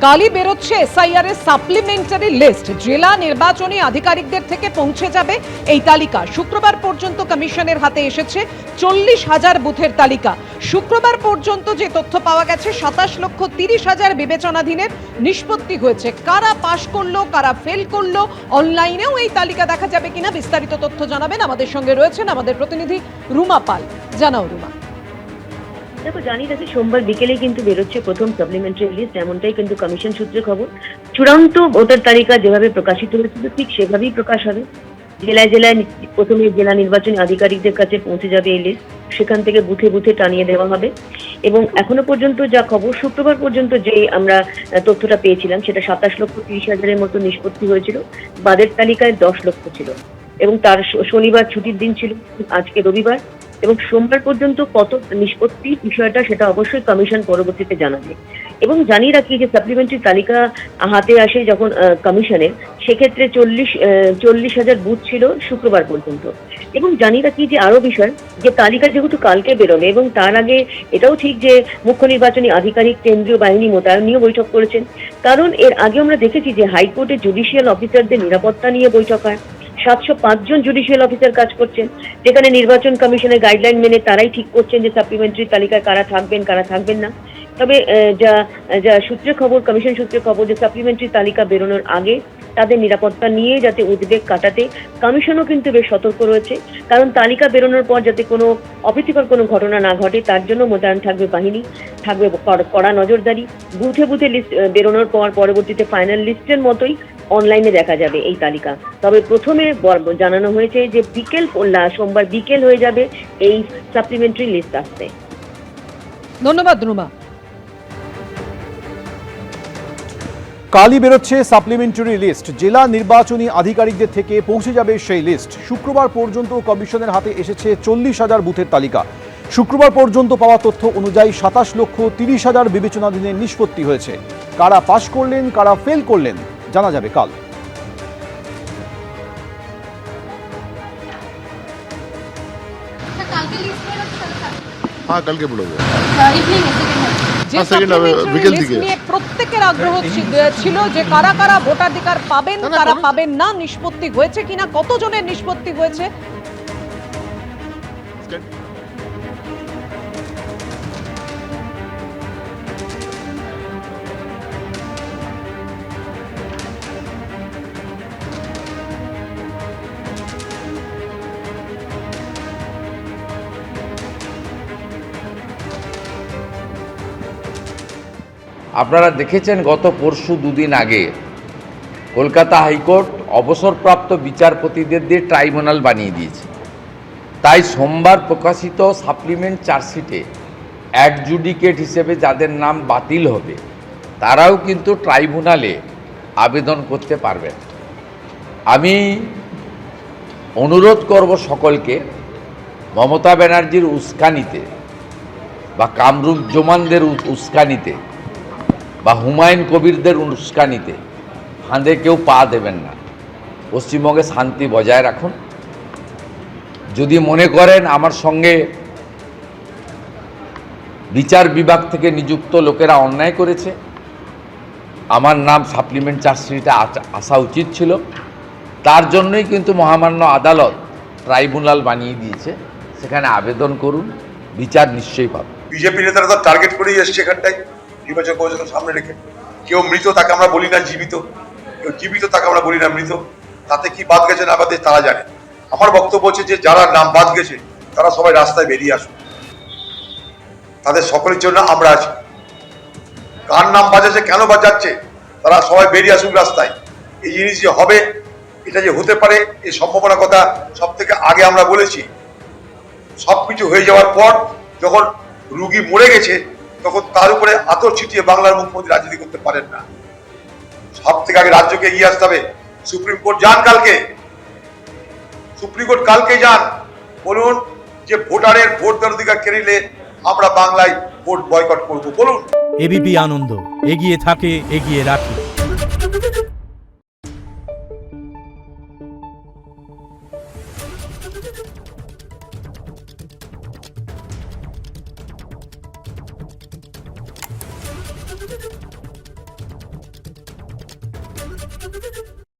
কালই বেরোচ্ছে এসআইআর এর সাপ্লিমেন্টারি লিস্ট। জেলা নির্বাচনী আধিকারিকদের থেকে পৌঁছে যাবে এই তালিকা। শুক্রবার পর্যন্ত কমিশনের হাতে এসেছে 40,000 বুথের তালিকা। শুক্রবার পর্যন্ত যে তথ্য পাওয়া গেছে, 27,30,000 বিবেচনাধীনের নিষ্পত্তি হয়েছে। কারা পাশ করলো, কারা ফেল করলো, অনলাইনেও এই তালিকা দেখা যাবে কিনা, বিস্তারিত তথ্য জানাবেন। আমাদের সঙ্গে রয়েছেন আমাদের প্রতিনিধি রুমা পাল। জানাও রুমা। দেখো, জানি রাখি সোমবার বিকেলে কিন্তু বেরোচ্ছে প্রথম সাপ্লিমেন্টারি লিস্ট, এমনটাই কিন্তু কমিশন সূত্রে খবর। চূড়ান্ত ভোটার তালিকা যেভাবে প্রকাশিত হয়েছিল ঠিক সেভাবেই প্রকাশ হবে। জেলায় জেলায় প্রথমে জেলা নির্বাচনী আধিকারিকদের কাছে পৌঁছে যাবে এই লিস্ট, সেখান থেকে বুথে বুথে টানিয়ে দেওয়া হবে। এবং এখনো পর্যন্ত যা খবর, শুক্রবার পর্যন্ত যে আমরা তথ্যটা পেয়েছিলাম সেটা 27,30,000-এর মতো নিষ্পত্তি হয়েছিল। বাদের তালিকায় 10 লক্ষ ছিল এবং তার শনিবার ছুটির দিন ছিল, আজকে রবিবার, এবং সোমবার পর্যন্ত কত নিষ্পত্তি বিষয়টা সেটা অবশ্যই কমিশন পরবর্তীতে জানাবে। এবং জানিয়ে রাখি যে সাপ্লিমেন্টারি তালিকা হাতে আসে যখন কমিশনের, সেক্ষেত্রে 40,000 বুথ ছিল শুক্রবার পর্যন্ত। এবং জানিয়ে রাখি যে আরো বিষয়, যে তালিকা যেহেতু কালকে বেরোবে এবং তার আগে এটাও ঠিক যে মুখ্য নির্বাচনী আধিকারিক কেন্দ্রীয় বাহিনী মোতায়েন নিয়ে বৈঠক করেছেন। কারণ এর আগে আমরা দেখেছি যে হাইকোর্টের জুডিশিয়াল অফিসারদের নিরাপত্তা নিয়ে বৈঠক হয়। 705 জন জুডিশিয়াল অফিসার কাজ করছেন, যেখানে নির্বাচন কমিশনের গাইডলাইন মেনে তারাই ঠিক করছেন যে সাপ্লিমেন্টারি তালিকায় কারা থাকবেন কারা থাকবেন না। তবে যা সূত্রে খবর, কমিশন সূত্রে খবর, যে সাপ্লিমেন্টারি তালিকা বেরোনোর আগে তাদের নিরাপত্তা নিয়ে যাতে উদ্বেগ কাটাতে কমিশনও কিন্তু বেশ সতর্ক রয়েছে। কারণ তালিকা বেরোনোর পর যাতে কোনো অপ্রীতিকর কোনো ঘটনা না ঘটে, তার জন্য মোতায়েন থাকবে বাহিনী, থাকবে কড়া নজরদারি। বুথে বুথে লিস্ট বেরোনোর পর পরবর্তীতে ফাইনাল লিস্টের মতোই অনলাইনে দেখা যাবে এই তালিকা। তবে প্রথমে জানানো হয়েছে যে সোমবার বিকেল হয়ে যাবে এই সাপ্লিমেন্টারি লিস্ট আসতে। ধন্যবাদ রুমা। কালই বেরোচ্ছে সাপ্লিমেন্টারি লিস্ট। জেলা নির্বাচনী আধিকারিকদের থেকে পৌঁছে যাবে সেই লিস্ট। শুক্রবার পর্যন্ত কমিশনের হাতে এসেছে 40,000 বুথের তালিকা। শুক্রবার পর্যন্ত পাওয়া তথ্য অনুযায়ী 27,30,000 বিবেচনাধীনের নিষ্পত্তি হয়েছে। কারা পাশ করলেন, কারা ফেল করলেন জানা যাবে কাল। हाँ कल के बोलोगे প্রত্যেকের আগ্রহ ছিল যে কারা কারা ভোটাধিকার পাবেন, কারা পাবেন না, নিষ্পত্তি হয়েছে কিনা, কতজনের নিষ্পত্তি হয়েছে। আপনারা দেখেছেন গত পরশু দুদিন আগে কলকাতা হাইকোর্ট অবসরপ্রাপ্ত বিচারপতিদের দিয়ে ট্রাইব্যুনাল বানিয়ে দিয়েছে। তাই সোমবার প্রকাশিত সাপ্লিমেন্ট চার্জশিটে অ্যাডজুডিকেট হিসেবে যাদের নাম বাতিল হবে তারাও কিন্তু ট্রাইব্যুনালে আবেদন করতে পারবেন। আমি অনুরোধ করব সকলকে, মমতা ব্যানার্জির উস্কানিতে বা কামরুজ্জামানদের উস্কানিতে বা হুমায়ুন কবিরদের উস্কানিতে ফাঁদে কেউ পা দেবেন না। পশ্চিমবঙ্গে শান্তি বজায় রাখুন। যদি মনে করেন আমার সঙ্গে বিচার বিভাগ থেকে নিযুক্ত লোকেরা অন্যায় করেছে, আমার নাম সাপ্লিমেন্ট চার্জশিটে আসা উচিত ছিল, তার জন্যই কিন্তু মহামান্য আদালত ট্রাইব্যুনাল বানিয়ে দিয়েছে। সেখানে আবেদন করুন, বিচার নিশ্চয়ই পাবেন। বিজেপি নেতারা তো টার্গেট করেই এসছে এখানটায়, নির্বাচন কমিশন সামনে রেখে। কেউ মৃত তাকে আমরা বলি না জীবিত, কেউ জীবিত তাকে আমরা বলি না মৃত। তাতে কি বাদ গেছে না বাদ গেছে তারা জানে। আমার বক্তব্য হচ্ছে যে যারা নাম বাদ গেছে তারা সবাই রাস্তায় বেরিয়ে আসুন, তাদের সকলের জন্য আমরা আছি। কার নাম বাজাচ্ছে, কেন বাজাচ্ছে, তারা সবাই বেরিয়ে আসুন রাস্তায়। এই জিনিস যে হবে, এটা যে হতে পারে, এই সম্ভাবনার কথা সব থেকে আগে আমরা বলেছি। সবকিছু হয়ে যাওয়ার পর যখন রুগী মরে গেছে তখন তার উপরে আতর ছিটিয়ে বাংলার মুখ্যমন্ত্রী রাজনীতি করতে পারেন না। সব থেকে আগে রাজ্যকে এগিয়ে আসতে হবে। সুপ্রিম কোর্ট যান কালকে, সুপ্রিম কোর্ট কালকে যান, বলুন যে ভোটারের ভোট দেওয়ার অধিকার কেড়ে নিলে আমরা বাংলায় ভোট বয়কট করবো। বলুন। এবিপি আনন্দ, এগিয়ে থাকে, এগিয়ে রাখে। Thank you.